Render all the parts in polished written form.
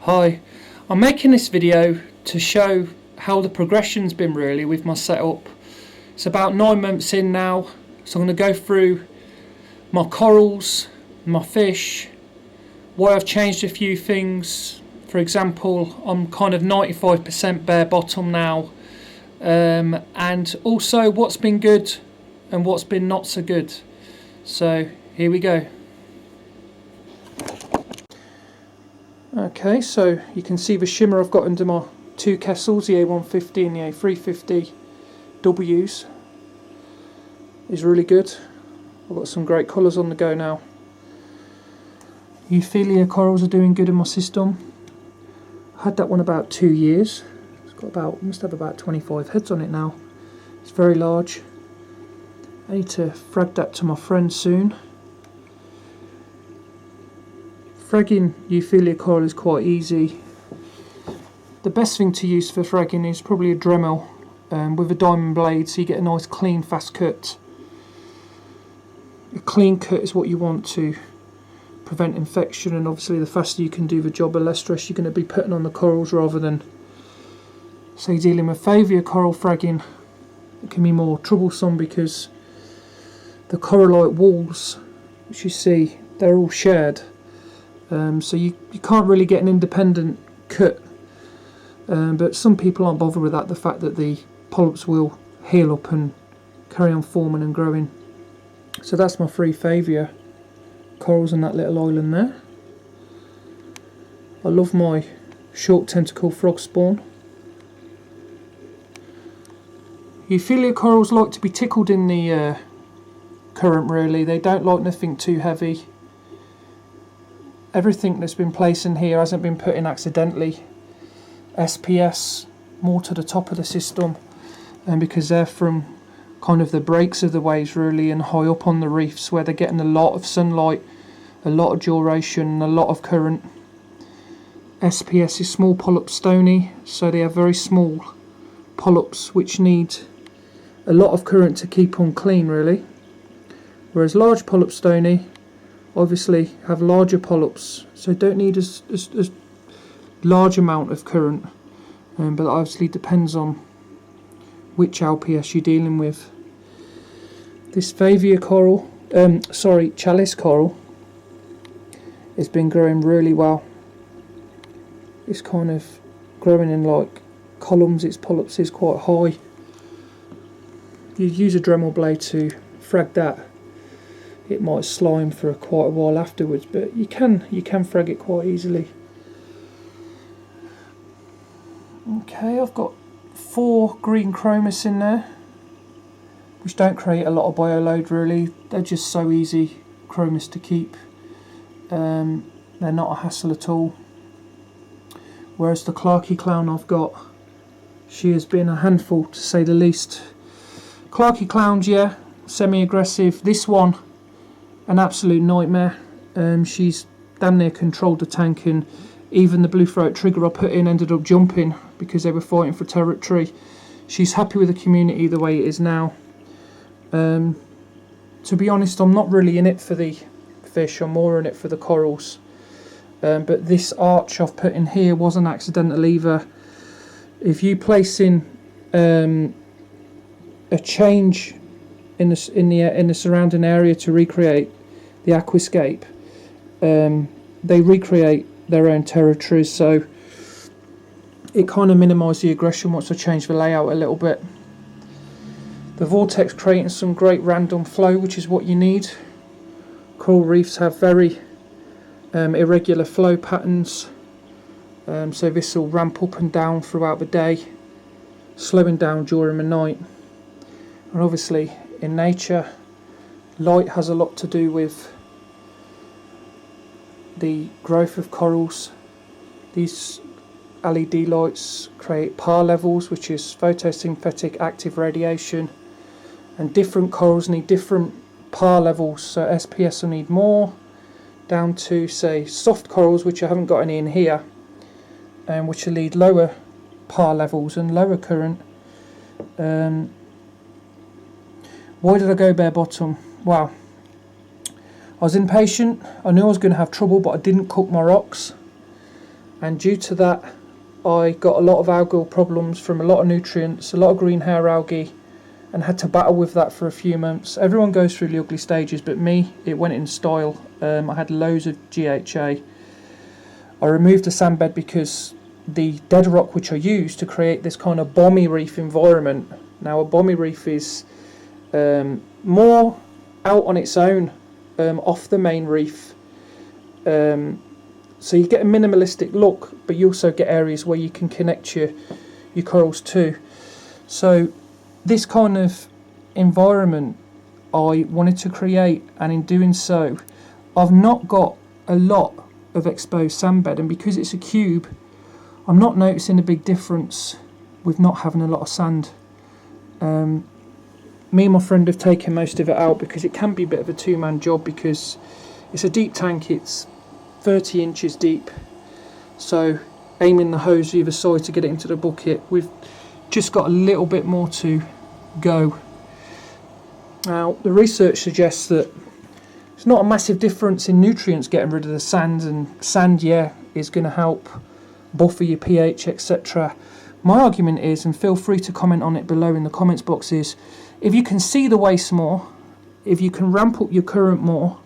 Hi, I'm making this video to show how the progression's been really with my setup. It's about 9 months in now, so I'm going to go through my corals, my fish, why I've changed a few things. For example, I'm kind of 95% bare bottom now, and also what's been good and what's been not so good. So here we go. Okay, so you can see the shimmer I've got under my two Kessils, the A150 and the A350Ws, is really good. I've got some great colours on the go now. Euphyllia corals are doing good in my system. I had that one about 2 years. It's got must have about 25 heads on it now. It's very large. I need to frag that to my friend soon. Fragging Euphyllia coral is quite easy. The best thing to use for fragging is probably a Dremel with a diamond blade, so you get a nice clean fast cut. A clean cut is what you want to prevent infection, and obviously the faster you can do the job, the less stress you're going to be putting on the corals, rather than say dealing with favia coral fragging. It can be more troublesome because the corallite walls, which you see, they're all shared. So you can't really get an independent cut, but some people aren't bothered with that, the fact that the polyps will heal up and carry on forming and growing. So that's my 3 favia corals on that little island there. I love my short tentacle frog spawn. Euphyllia corals like to be tickled in the current really, they don't like nothing too heavy. Everything that's been placed in here hasn't been put in accidentally. SPS more to the top of the system, and because they're from kind of the breaks of the waves really, and high up on the reefs where they're getting a lot of sunlight, a lot of duration and a lot of current. SPS is small polyp stony, so they have very small polyps which need a lot of current to keep on clean really, whereas large polyp stony obviously have larger polyps, so don't need as large amount of current, but that obviously depends on which LPS you're dealing with. This favia coral, chalice coral, has been growing really well. It's kind of growing in like columns, its polyps is quite high. You use a Dremel blade to frag that, it might slime for quite a while afterwards, but you can frag it quite easily. Okay, I've got 4 green chromis in there, which don't create a lot of bioload really. They're just so easy chromis to keep. They're not a hassle at all. Whereas the Clarkki clown I've got, she has been a handful to say the least. Clarkki clowns, yeah, semi-aggressive. This one, an absolute nightmare. She's damn near controlled the tank, and even the blue throat trigger I put in ended up jumping because they were fighting for territory. She's happy with the community the way it is now. To be honest, I'm not really in it for the fish, I'm more in it for the corals. But this arch I've put in here wasn't accidental either. If you place in a change in the surrounding area to recreate the aquascape, they recreate their own territories, so it kind of minimises the aggression once I change the layout a little bit. The vortex creating some great random flow, which is what you need. Coral reefs have very irregular flow patterns, so this will ramp up and down throughout the day, slowing down during the night. And obviously in nature, light has a lot to do with the growth of corals. These LED lights create PAR levels, which is photosynthetic active radiation, and different corals need different PAR levels. So SPS will need more, down to say soft corals, which I haven't got any in here, and which will need lower PAR levels and lower current. Why did I go bare bottom? Wow, I was impatient. I knew I was going to have trouble, but I didn't cook my rocks. and due to that I got a lot of algal problems from a lot of nutrients, a lot of green hair algae, and had to battle with that for a few months. Everyone goes through the ugly stages, but me, it went in style. I had loads of GHA. I removed the sand bed because the dead rock which I used to create this kind of bomby reef environment. Now a bomby reef is more out on its own, off the main reef. So you get a minimalistic look, but you also get areas where you can connect your corals to. So this kind of environment I wanted to create, and in doing so I've not got a lot of exposed sandbed, and because it's a cube I'm not noticing a big difference with not having a lot of sand. Me and my friend have taken most of it out because it can be a bit of a two-man job, because it's a deep tank, it's 30 inches deep, so aiming the hose either side to get it into the bucket. We've just got a little bit more to go. Now the research suggests that it's not a massive difference in nutrients getting rid of the sand, and sand, yeah, is going to help buffer your pH, etc. My argument is, and feel free to comment on it below in the comments box, is if you can see the waste more, if you can ramp up your current more,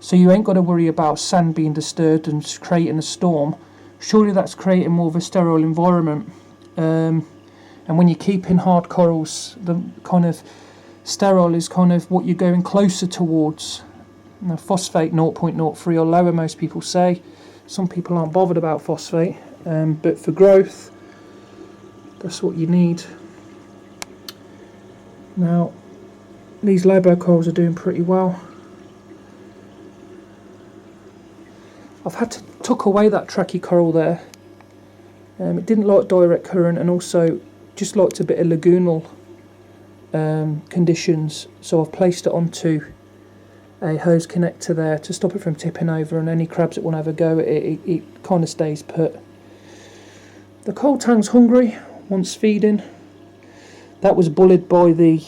so you ain't got to worry about sand being disturbed and creating a storm, surely that's creating more of a sterile environment. And when you're keeping hard corals, the kind of sterile is kind of what you're going closer towards. Now, phosphate 0.03 or lower, most people say. Some people aren't bothered about phosphate, but for growth, that's what you need. Now, these jebao corals are doing pretty well. I've had to tuck away that tracky coral there. It didn't like direct current, and also just liked a bit of lagoonal conditions, so I've placed it onto a hose connector there to stop it from tipping over, and any crabs that want to have a go at it, it kind of stays put. The Kole Tang's hungry, wants feeding. That was bullied by the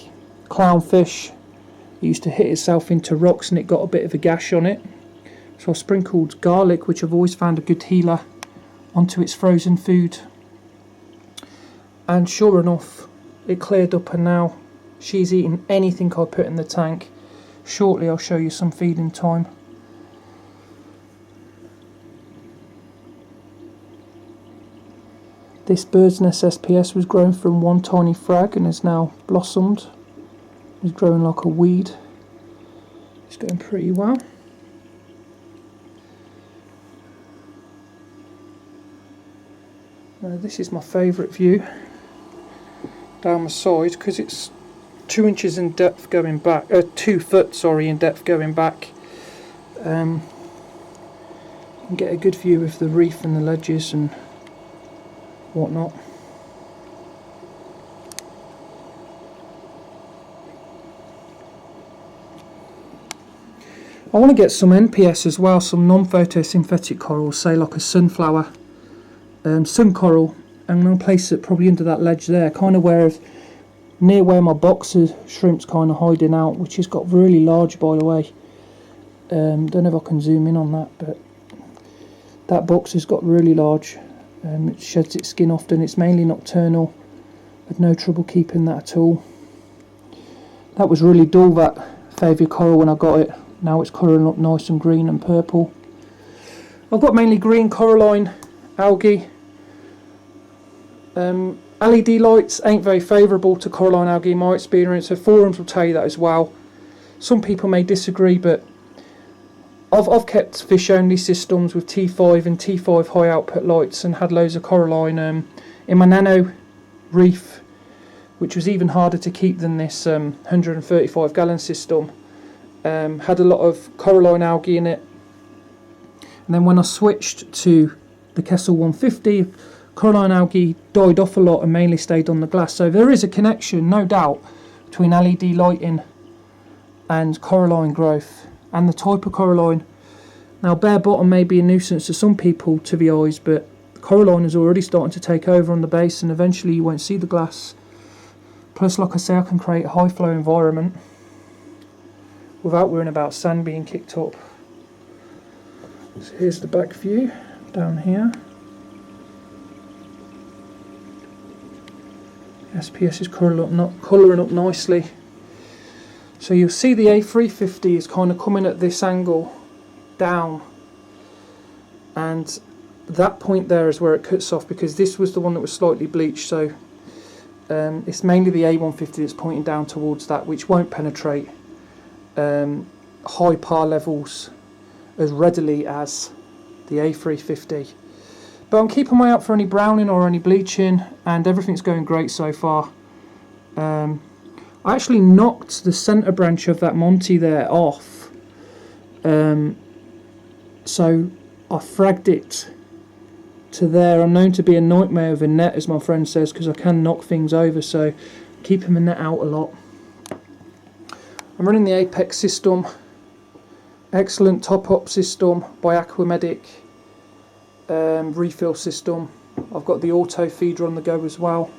clownfish. It used to hit itself into rocks and it got a bit of a gash on it. So I sprinkled garlic, which I've always found a good healer, onto its frozen food. And sure enough, it cleared up, and now she's eating anything I put in the tank. Shortly I'll show you some feeding time. This bird's nest SPS was grown from one tiny frag and has now blossomed. It's growing like a weed. It's going pretty well. Now this is my favourite view down the side, because it's 2 inches in depth going back, 2 foot, sorry, in depth going back. You can get a good view of the reef and the ledges and whatnot. I want to get some NPS as well, some non-photosynthetic corals, say like a sunflower, sun coral. I'm going to place it probably under that ledge there, kind of near where my boxer shrimp's kind of hiding out, which has got really large, by the way. Don't know if I can zoom in on that, but that boxer's got really large. It sheds its skin often. It's mainly nocturnal. Had no trouble keeping that at all. That was really dull, that favia coral, when I got it. Now it's colouring up nice and green and purple. I've got mainly green Coraline algae. LED lights ain't very favourable to Coraline algae in my experience, so forums will tell you that as well. Some people may disagree, but I've kept fish only systems with T5 and T5 high output lights and had loads of Coraline in my nano reef, which was even harder to keep than this 135 gallon system. Had a lot of Coraline algae in it, and then when I switched to the Kessil A150, Coraline algae died off a lot and mainly stayed on the glass. So there is a connection, no doubt, between LED lighting and Coraline growth and the type of Coraline. Now bare bottom may be a nuisance to some people to the eyes, but Coraline is already starting to take over on the base, and eventually you won't see the glass. Plus, like I say, I can create a high flow environment without worrying about sand being kicked up. So here's the back view down here. SPS is colouring up nicely. So you'll see the A350 is kind of coming at this angle down, and that point there is where it cuts off, because this was the one that was slightly bleached. So it's mainly the A150 that's pointing down towards that, which won't penetrate high par levels as readily as the A350. But I'm keeping my eye out for any browning or any bleaching, and everything's going great so far. I actually knocked the centre branch of that Monty there off, so I fragged it to there. I'm known to be a nightmare with a net, as my friend says, because I can knock things over, so keeping the net out a lot. I'm running the Apex system, excellent top-up system by Aqua Medic, refill system. I've got the auto feeder on the go as well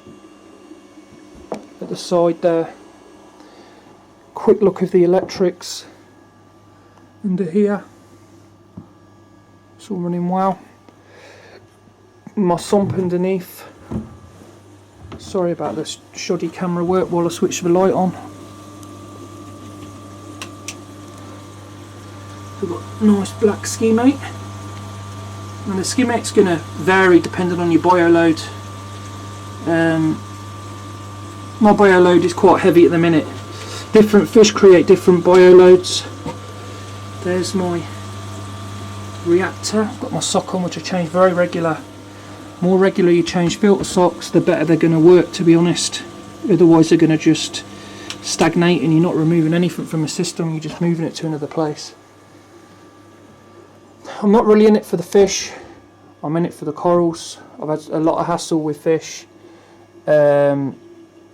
at the side there. Quick look of the electrics under here, it's all running well. My sump underneath. Sorry about this shoddy camera work while I switch the light on. We've got a nice black schemate, and the schemate's going to vary depending on your bioload. My bioload is quite heavy at the minute. Different fish create different bioloads. There's my reactor. I've got my sock on, which I change very regular. More regular you change filter socks, the better they're going to work, to be honest. Otherwise they're going to just stagnate and you're not removing anything from the system, you're just moving it to another place. I'm not really in it for the fish, I'm in it for the corals. I've had a lot of hassle with fish,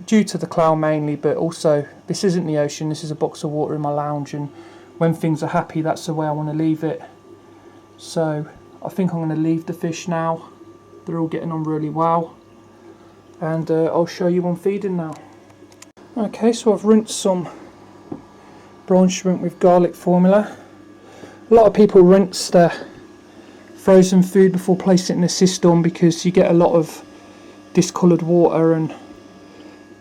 due to the clown mainly, but also this isn't the ocean, this is a box of water in my lounge, and when things are happy that's the way I want to leave it. So I think I'm going to leave the fish now. They're all getting on really well, and I'll show you on feeding now. Okay, so I've rinsed some brine shrimp with garlic formula. A lot of people rinse their frozen food before placing it in the system because you get a lot of discoloured water and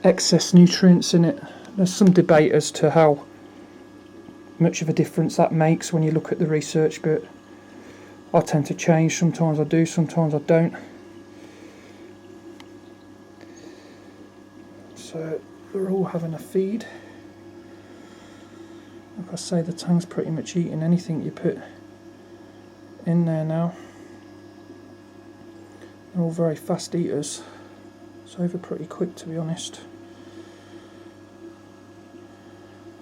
excess nutrients in it. There's some debate as to how much of a difference that makes when you look at the research, but I tend to change. Sometimes I do, sometimes I don't. So we're all having a feed. Like I say, the tang's pretty much eating anything you put in there now. They're all very fast eaters. It's over pretty quick, to be honest.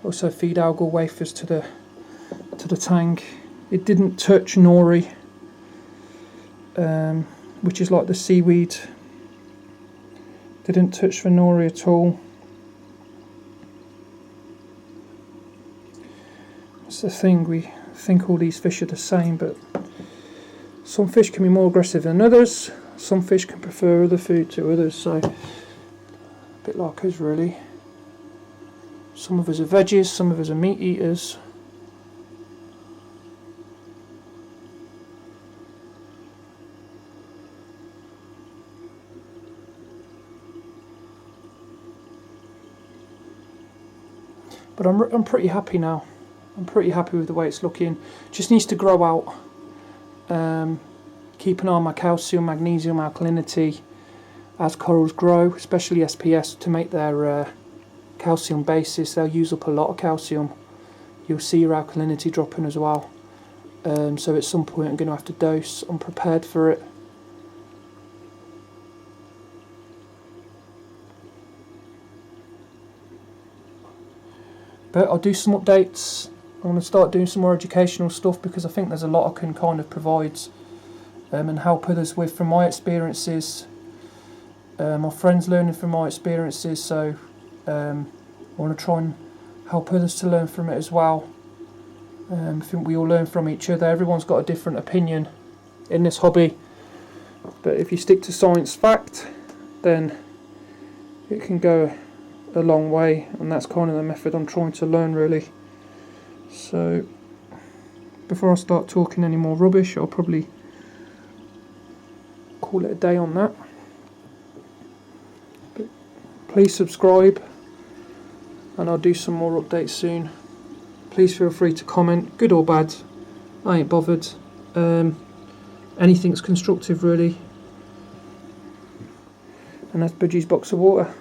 Also feed algal wafers to the tank. It didn't touch nori, which is like the seaweed. Didn't touch the nori at all. It's the thing, we think all these fish are the same, but some fish can be more aggressive than others. Some fish can prefer other food to others, so a bit like us really. Some of us are veggies, some of us are meat eaters. But I'm pretty happy now. I'm pretty happy with the way it's looking. Just needs to grow out. Keep an eye on my calcium, magnesium, alkalinity as corals grow, especially SPS, to make their calcium basis. They'll use up a lot of calcium. You'll see your alkalinity dropping as well. So at some point I'm going to have to dose. I'm prepared for it. But I'll do some updates. I want to start doing some more educational stuff because I think there's a lot I can kind of provide and help others with from my experiences. My friends learning from my experiences, so I want to try and help others to learn from it as well. I think we all learn from each other. Everyone's got a different opinion in this hobby, but if you stick to science fact, then it can go a long way, and that's kind of the method I'm trying to learn really. So before I start talking any more rubbish, I'll probably call it a day on that. But please subscribe, and I'll do some more updates soon. Please feel free to comment, good or bad, I ain't bothered. Anything's constructive really. And that's Budgie's box of water.